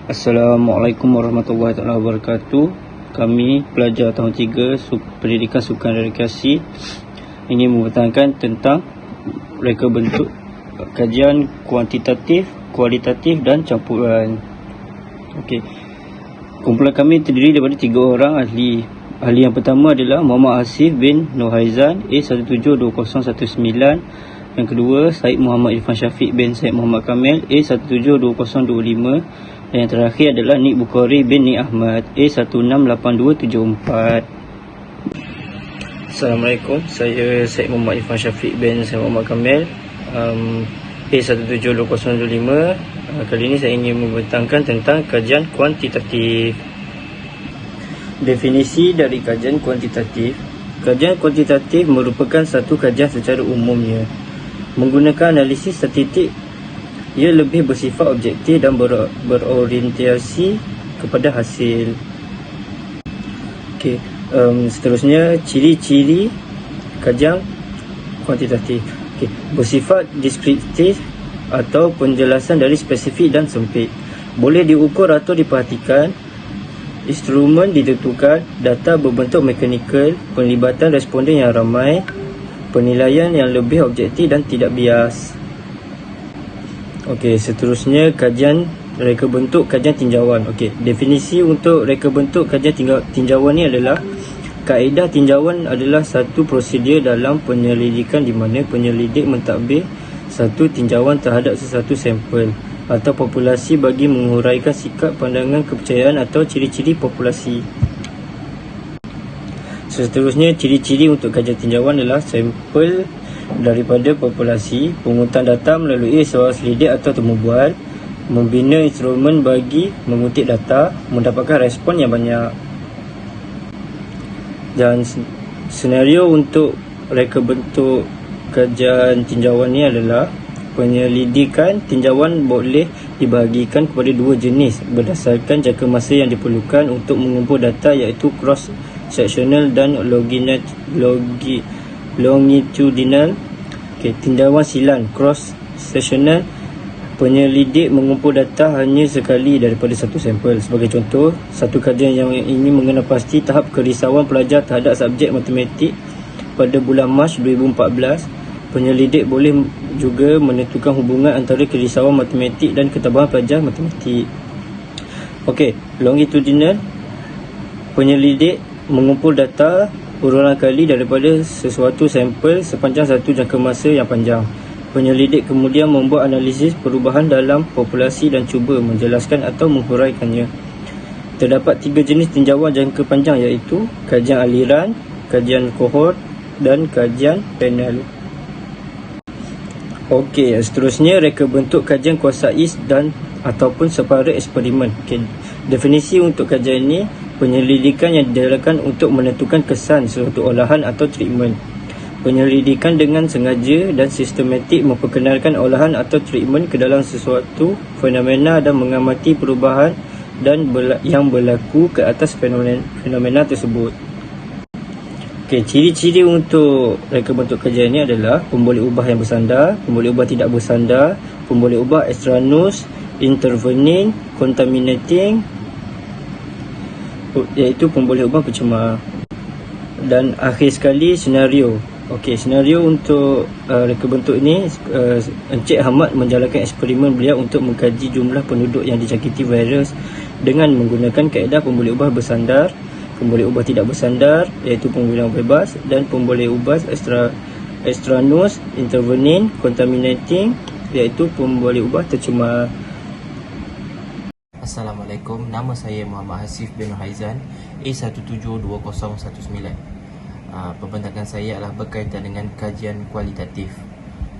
Assalamualaikum warahmatullahi wabarakatuh. Kami pelajar tahun 3 Pendidikan Sukan dan Rekreasi ingin mempertahankan tentang reka bentuk kajian kuantitatif, kualitatif dan campuran. Okey. Kumpulan kami terdiri daripada 3 orang ahli. Ahli yang pertama adalah Muhammad Hasif bin Nur Haizan A172019. Yang kedua, Syed Muhammad Irfan Syafiq bin Syed Muhammad Kamil A172025. Dan yang terakhir adalah Nik Bukhari bin Nik Ahmad A168274. Assalamualaikum, saya Syed Muhammad Irfan Syafiq bin Syed Muhammad Kamil, A172025. Kali ini saya ingin membentangkan tentang kajian kuantitatif. Definisi dari kajian kuantitatif. Kajian kuantitatif merupakan satu kajian secara umumnya menggunakan analisis statistik. Ia lebih bersifat objektif dan berorientasi kepada hasil. Okey, seterusnya ciri-ciri kajian kuantitatif. Okey, bersifat deskriptif atau penjelasan dari spesifik dan sempit. Boleh diukur atau diperhatikan. Instrumen ditentukan, data berbentuk mekanikal, penglibatan responden yang ramai, penilaian yang lebih objektif dan tidak bias. Okey, seterusnya kajian reka bentuk kajian tinjauan. Okey, definisi untuk reka bentuk kajian tinjauan ni adalah kaedah tinjauan adalah satu prosedur dalam penyelidikan di mana penyelidik mentadbir satu tinjauan terhadap sesuatu sampel atau populasi bagi menguraikan sikap, pandangan, kepercayaan atau ciri-ciri populasi. Seterusnya, ciri-ciri untuk kajian tinjauan adalah sampel daripada populasi, pungutan data melalui suara selidik atau temu bual, membina instrumen bagi mengutip data, mendapatkan respon yang banyak. Dan senario untuk reka bentuk kajian tinjauan ni adalah penyelidikan tinjauan boleh dibahagikan kepada dua jenis berdasarkan jangka masa yang diperlukan untuk mengumpul data, iaitu cross sectional dan longitudinal. Okey, tinjauan silang cross sectional, penyelidik mengumpul data hanya sekali daripada satu sampel. Sebagai contoh, satu kajian yang ingin mengenal pasti tahap kerisauan pelajar terhadap subjek matematik pada bulan Mac 2014, penyelidik boleh juga menentukan hubungan antara kerisauan matematik dan ketabahan pelajar matematik. Okey, longitudinal, penyelidik mengumpul data berulang kali daripada sesuatu sampel sepanjang satu jangka masa yang panjang. Penyelidik kemudian membuat analisis perubahan dalam populasi dan cuba menjelaskan atau menghuraikannya. Terdapat 3 jenis tinjauan jangka panjang, iaitu kajian aliran, kajian kohort dan kajian panel. Okey, seterusnya reka bentuk kajian kuasais dan ataupun separate eksperimen. Okey, definisi untuk kajian ini, penyelidikan yang dijalankan untuk menentukan kesan suatu olahan atau treatment. Penyelidikan dengan sengaja dan sistematik memperkenalkan olahan atau treatment ke dalam sesuatu fenomena dan mengamati perubahan yang berlaku ke atas fenomena tersebut. Okey, ciri-ciri untuk reka bentuk kajian ini adalah pemboleh ubah yang bersandar, pemboleh ubah tidak bersandar, pemboleh ubah extraneous, intervening, contaminating, iaitu pemboleh ubah pencemar. Dan akhir sekali, senario. Okey, senario untuk reka bentuk ini, Encik Ahmad menjalankan eksperimen beliau untuk mengkaji jumlah penduduk yang dijangkiti virus dengan menggunakan kaedah pemboleh ubah bersandar, pemboleh ubah tidak bersandar, iaitu pembunuhan bebas, dan pemboleh ubah extraneous, intervening, contaminating, iaitu pemboleh ubah tercemar. Assalamualaikum, nama saya Muhammad Hasif bin Nur Haizan A172019. Pembentangan saya adalah berkaitan dengan kajian kualitatif.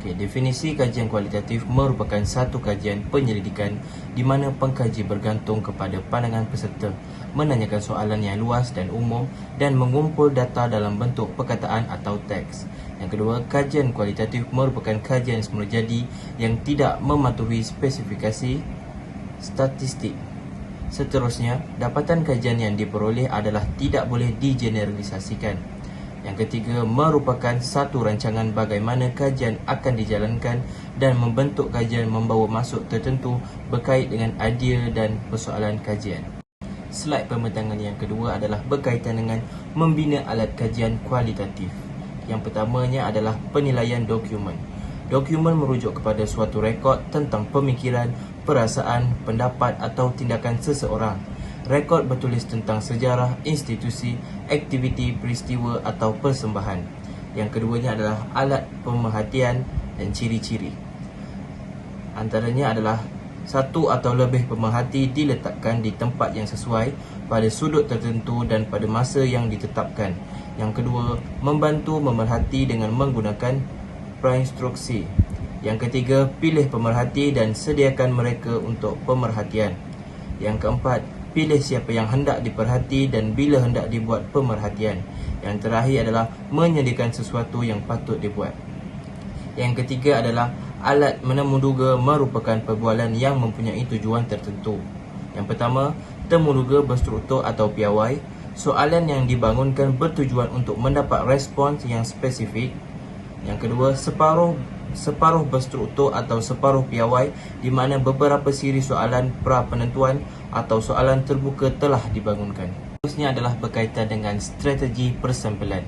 Okey, definisi kajian kualitatif merupakan satu kajian penyelidikan di mana pengkaji bergantung kepada pandangan peserta, menanyakan soalan yang luas dan umum dan mengumpul data dalam bentuk perkataan atau teks. Yang kedua, kajian kualitatif merupakan kajian semula jadi yang tidak mematuhi spesifikasi statistik. Seterusnya, dapatan kajian yang diperoleh adalah tidak boleh digeneralisasikan. Yang ketiga, merupakan satu rancangan bagaimana kajian akan dijalankan dan membentuk kajian membawa masuk tertentu berkait dengan idea dan persoalan kajian. Slide pembentangan yang kedua adalah berkaitan dengan membina alat kajian kualitatif. Yang pertamanya adalah penilaian dokumen. Dokumen merujuk kepada suatu rekod tentang pemikiran, perasaan, pendapat atau tindakan seseorang. Rekod bertulis tentang sejarah, institusi, aktiviti, peristiwa atau persembahan. Yang keduanya adalah alat pemerhatian dan ciri-ciri. Antaranya adalah satu atau lebih pemerhati diletakkan di tempat yang sesuai, pada sudut tertentu dan pada masa yang ditetapkan. Yang kedua, membantu memerhati dengan menggunakan prainstruksi. Yang ketiga, pilih pemerhati dan sediakan mereka untuk pemerhatian. Yang keempat, pilih siapa yang hendak diperhati dan bila hendak dibuat pemerhatian. Yang terakhir adalah menyediakan sesuatu yang patut dibuat. Yang ketiga adalah alat menemuduga merupakan perbualan yang mempunyai tujuan tertentu. Yang pertama, temuduga berstruktur atau piawai. Soalan yang dibangunkan bertujuan untuk mendapat respons yang spesifik. Yang kedua, separuh berstruktur atau separuh piawai, di mana beberapa siri soalan pra-penentuan atau soalan terbuka telah dibangunkan. Seterusnya adalah berkaitan dengan strategi persampalan.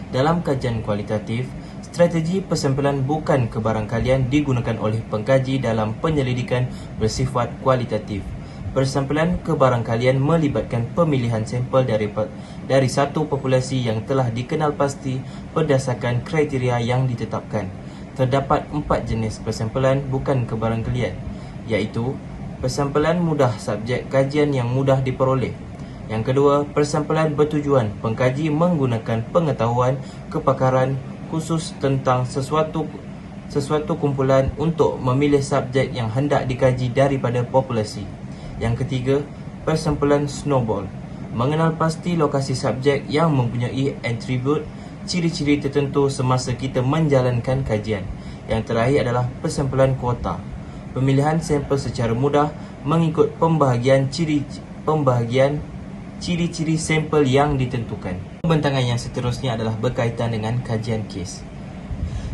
Dalam kajian kualitatif, strategi persampalan bukan kebarangkalian digunakan oleh pengkaji dalam penyelidikan bersifat kualitatif. Persampalan kebarangkalian melibatkan pemilihan sampel dari satu populasi yang telah dikenal pasti berdasarkan kriteria yang ditetapkan. Terdapat 4 jenis persampalan bukan kebarangkalian, iaitu persampalan mudah subjek kajian yang mudah diperoleh. Yang kedua, persampalan bertujuan pengkaji menggunakan pengetahuan kepakaran khusus tentang sesuatu kumpulan untuk memilih subjek yang hendak dikaji daripada populasi. Yang ketiga, persampalan snowball, mengenal pasti lokasi subjek yang mempunyai atribut ciri-ciri tertentu semasa kita menjalankan kajian. Yang terakhir adalah persampalan kuota, pemilihan sampel secara mudah mengikut pembahagian ciri-ciri sampel yang ditentukan. Pembentangan yang seterusnya adalah berkaitan dengan kajian kes.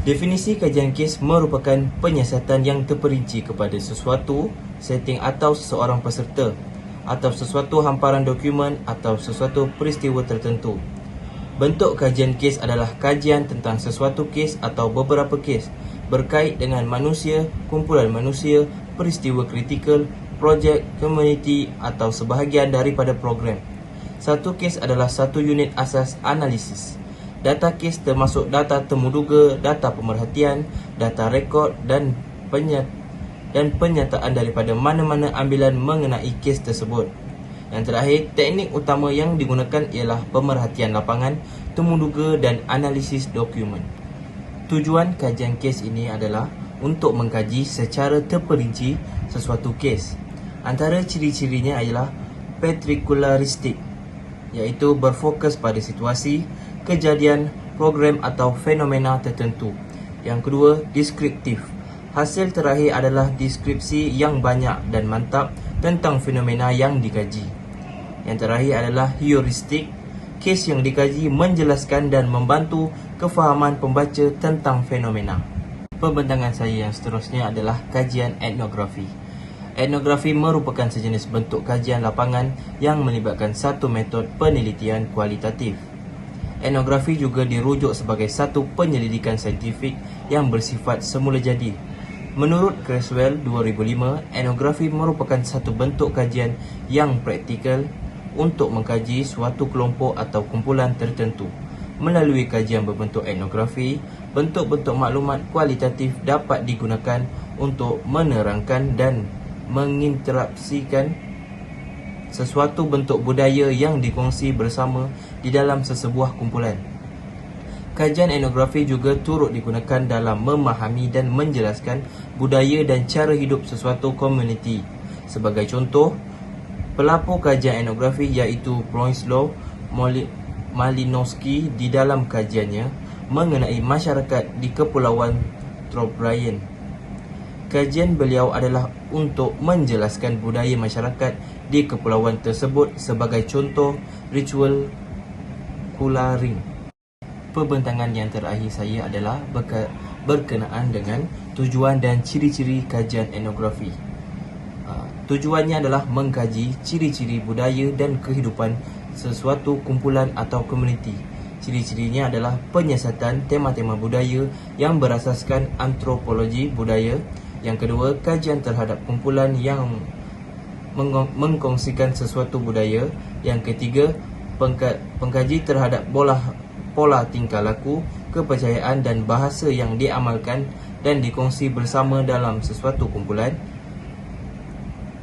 Definisi kajian kes merupakan penyiasatan yang terperinci kepada sesuatu setting atau seseorang peserta, atau sesuatu hamparan dokumen atau sesuatu peristiwa tertentu. Bentuk kajian kes adalah kajian tentang sesuatu kes atau beberapa kes berkait dengan manusia, kumpulan manusia, peristiwa kritikal, projek, komuniti atau sebahagian daripada program. Satu kes adalah satu unit asas analisis. Data kes termasuk data temuduga, data pemerhatian, data rekod dan penyataan daripada mana-mana ambilan mengenai kes tersebut. Yang terakhir, teknik utama yang digunakan ialah pemerhatian lapangan, temuduga dan analisis dokumen. Tujuan kajian kes ini adalah untuk mengkaji secara terperinci sesuatu kes. Antara ciri-cirinya ialah partikularistik, iaitu berfokus pada situasi, kejadian, program atau fenomena tertentu. Yang kedua, deskriptif. Hasil terakhir adalah deskripsi yang banyak dan mantap tentang fenomena yang dikaji. Yang terakhir adalah heuristik. Kes yang dikaji menjelaskan dan membantu kefahaman pembaca tentang fenomena. Pembentangan saya yang seterusnya adalah kajian etnografi. Etnografi merupakan sejenis bentuk kajian lapangan yang melibatkan satu metod penelitian kualitatif. Etnografi juga dirujuk sebagai satu penyelidikan saintifik yang bersifat semula jadi. Menurut Creswell 2005, etnografi merupakan satu bentuk kajian yang praktikal untuk mengkaji suatu kelompok atau kumpulan tertentu. Melalui kajian berbentuk etnografi, bentuk-bentuk maklumat kualitatif dapat digunakan untuk menerangkan dan menginterapsikan sesuatu bentuk budaya yang dikongsi bersama di dalam sesebuah kumpulan. Kajian etnografi juga turut digunakan dalam memahami dan menjelaskan budaya dan cara hidup sesuatu komuniti. Sebagai contoh, pelapor kajian etnografi iaitu Bronislaw Malinowski di dalam kajiannya mengenai masyarakat di Kepulauan Trobriand. Kajian beliau adalah untuk menjelaskan budaya masyarakat di kepulauan tersebut sebagai contoh ritual kularing. Pembentangan yang terakhir saya adalah berkenaan dengan tujuan dan ciri-ciri kajian etnografi. Tujuannya adalah mengkaji ciri-ciri budaya dan kehidupan sesuatu kumpulan atau komuniti. Ciri-cirinya adalah penyiasatan tema-tema budaya yang berasaskan antropologi budaya. Yang kedua, kajian terhadap kumpulan yang mengkongsikan sesuatu budaya. Yang ketiga, pengkaji terhadap pola tingkah laku, kepercayaan dan bahasa yang diamalkan dan dikongsi bersama dalam sesuatu kumpulan.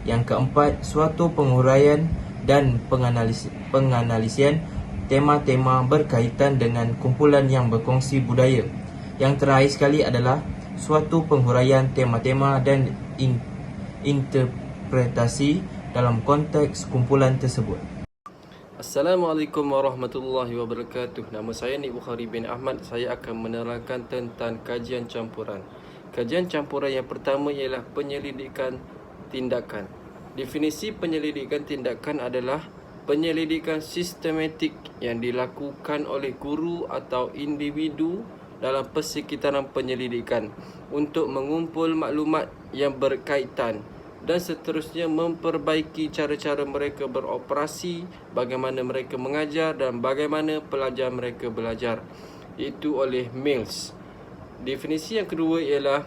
Yang keempat, suatu penguraian dan penganalisian tema-tema berkaitan dengan kumpulan yang berkongsi budaya. Yang terakhir sekali adalah suatu penghuraian tema-tema dan interpretasi dalam konteks kumpulan tersebut. Assalamualaikum warahmatullahi wabarakatuh. Nama saya Nik Bukhari bin Ahmad. Saya akan menerangkan tentang kajian campuran. Kajian campuran yang pertama ialah penyelidikan tindakan. Definisi penyelidikan tindakan adalah penyelidikan sistematik yang dilakukan oleh guru atau individu dalam persekitaran penyelidikan untuk mengumpul maklumat yang berkaitan dan seterusnya memperbaiki cara-cara mereka beroperasi, bagaimana mereka mengajar dan bagaimana pelajar mereka belajar, iaitu oleh Mills. Definisi yang kedua ialah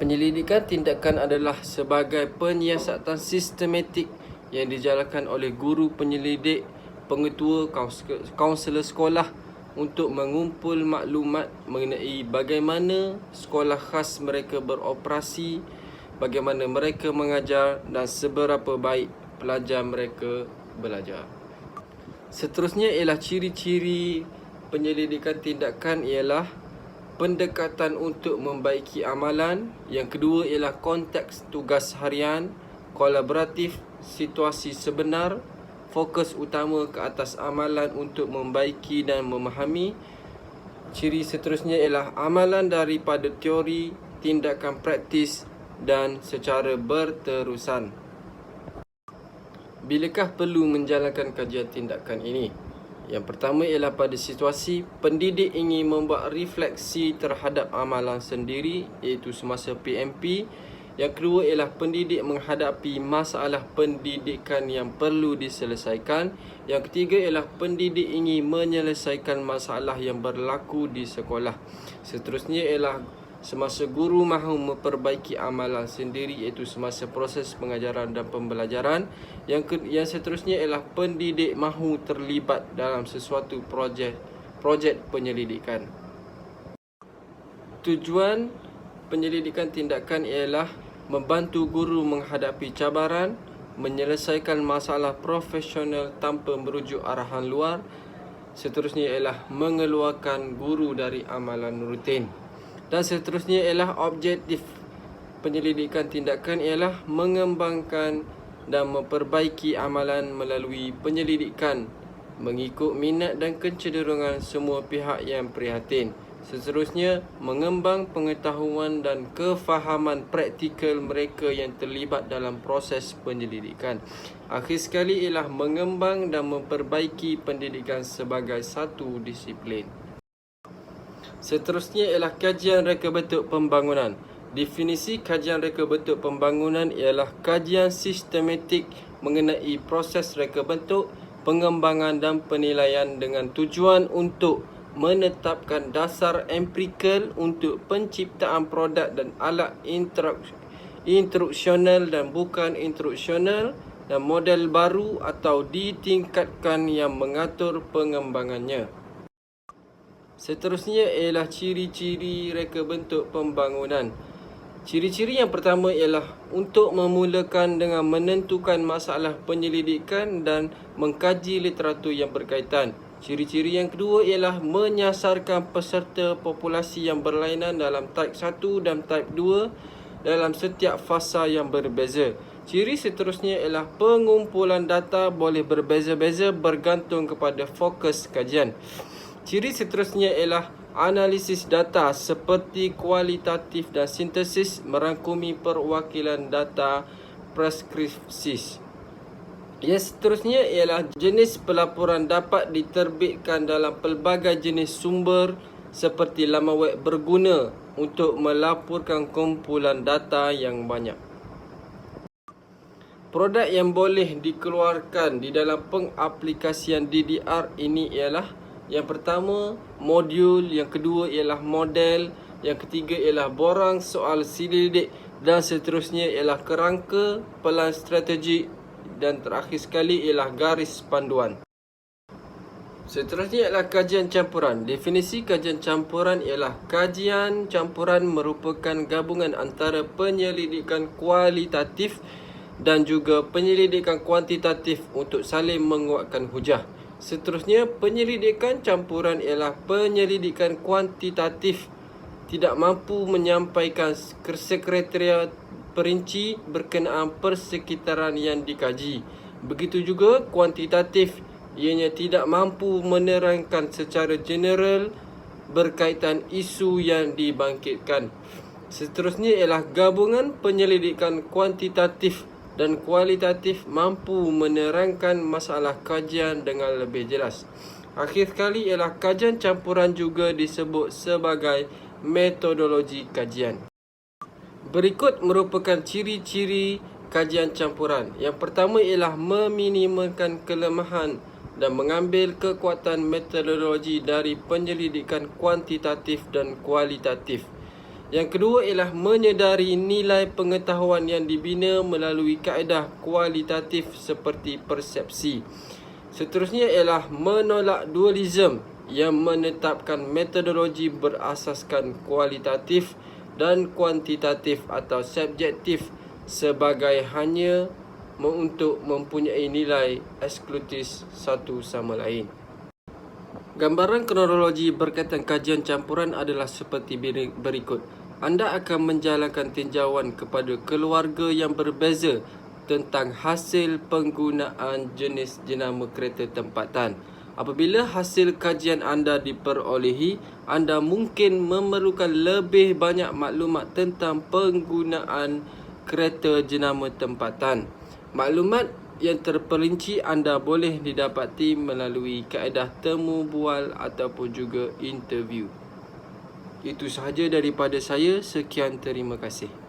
penyelidikan tindakan adalah sebagai penyiasatan sistematik yang dijalankan oleh guru penyelidik, pengetua, kaunselor sekolah untuk mengumpul maklumat mengenai bagaimana sekolah khas mereka beroperasi, bagaimana mereka mengajar dan seberapa baik pelajar mereka belajar. Seterusnya ialah ciri-ciri penyelidikan tindakan ialah pendekatan untuk membaiki amalan. Yang kedua ialah konteks tugas harian, kolaboratif, situasi sebenar, fokus utama ke atas amalan untuk membaiki dan memahami. Ciri seterusnya ialah amalan daripada teori, tindakan praktis dan secara berterusan. Bilakah perlu menjalankan kajian tindakan ini? Yang pertama ialah pada situasi pendidik ingin membuat refleksi terhadap amalan sendiri, iaitu semasa PMP. Yang kedua ialah pendidik menghadapi masalah pendidikan yang perlu diselesaikan. Yang ketiga ialah pendidik ingin menyelesaikan masalah yang berlaku di sekolah. Seterusnya ialah semasa guru mahu memperbaiki amalan sendiri, iaitu semasa proses pengajaran dan pembelajaran. Yang seterusnya ialah pendidik mahu terlibat dalam sesuatu projek penyelidikan. Tujuan penyelidikan tindakan ialah membantu guru menghadapi cabaran, menyelesaikan masalah profesional tanpa merujuk arahan luar. Seterusnya ialah mengeluarkan guru dari amalan rutin. Dan seterusnya ialah objektif penyelidikan tindakan ialah mengembangkan dan memperbaiki amalan melalui penyelidikan mengikut minat dan kecenderungan semua pihak yang prihatin. Seterusnya, mengembang pengetahuan dan kefahaman praktikal mereka yang terlibat dalam proses penyelidikan. Akhir sekali ialah mengembang dan memperbaiki pendidikan sebagai satu disiplin. Seterusnya ialah kajian reka bentuk pembangunan. Definisi kajian reka bentuk pembangunan ialah kajian sistematik mengenai proses reka bentuk, pengembangan dan penilaian dengan tujuan untuk menetapkan dasar empirikal untuk penciptaan produk dan alat instruksional dan bukan instruksional dan model baru atau ditingkatkan yang mengatur pengembangannya. Seterusnya ialah ciri-ciri reka bentuk pembangunan. Ciri-ciri yang pertama ialah untuk memulakan dengan menentukan masalah penyelidikan dan mengkaji literatur yang berkaitan. Ciri-ciri yang kedua ialah menyasarkan peserta populasi yang berlainan dalam type 1 dan type 2 dalam setiap fasa yang berbeza. Ciri seterusnya ialah pengumpulan data boleh berbeza-beza bergantung kepada fokus kajian. Ciri seterusnya ialah analisis data seperti kualitatif dan sintesis merangkumi perwakilan data preskripsis. Yang seterusnya ialah jenis pelaporan dapat diterbitkan dalam pelbagai jenis sumber seperti laman web berguna untuk melaporkan kumpulan data yang banyak. Produk yang boleh dikeluarkan di dalam pengaplikasian DDR ini ialah yang pertama modul, yang kedua ialah model, yang ketiga ialah borang soal selidik dan seterusnya ialah kerangka, pelan strategik dan terakhir sekali ialah garis panduan. Seterusnya ialah kajian campuran. Definisi kajian campuran ialah kajian campuran merupakan gabungan antara penyelidikan kualitatif dan juga penyelidikan kuantitatif untuk saling menguatkan hujah. Seterusnya, penyelidikan campuran ialah penyelidikan kuantitatif tidak mampu menyampaikan kriteria perinci berkenaan persekitaran yang dikaji. Begitu juga kuantitatif, ianya tidak mampu menerangkan secara general berkaitan isu yang dibangkitkan. Seterusnya ialah gabungan penyelidikan kuantitatif dan kualitatif mampu menerangkan masalah kajian dengan lebih jelas. Akhir sekali ialah kajian campuran juga disebut sebagai metodologi kajian. Berikut merupakan ciri-ciri kajian campuran. Yang pertama ialah meminimalkan kelemahan dan mengambil kekuatan metodologi dari penyelidikan kuantitatif dan kualitatif. Yang kedua ialah menyedari nilai pengetahuan yang dibina melalui kaedah kualitatif seperti persepsi. Seterusnya ialah menolak dualisme yang menetapkan metodologi berasaskan kualitatif dan kuantitatif atau subjektif sebagai hanya untuk mempunyai nilai eksklusif satu sama lain. Gambaran kronologi berkaitan kajian campuran adalah seperti berikut. Anda akan menjalankan tinjauan kepada keluarga yang berbeza tentang hasil penggunaan jenis jenama kereta tempatan. Apabila hasil kajian anda diperolehi, anda mungkin memerlukan lebih banyak maklumat tentang penggunaan kereta jenama tempatan. Maklumat yang terperinci anda boleh didapati melalui kaedah temu bual ataupun juga interview. Itu sahaja daripada saya. Sekian, terima kasih.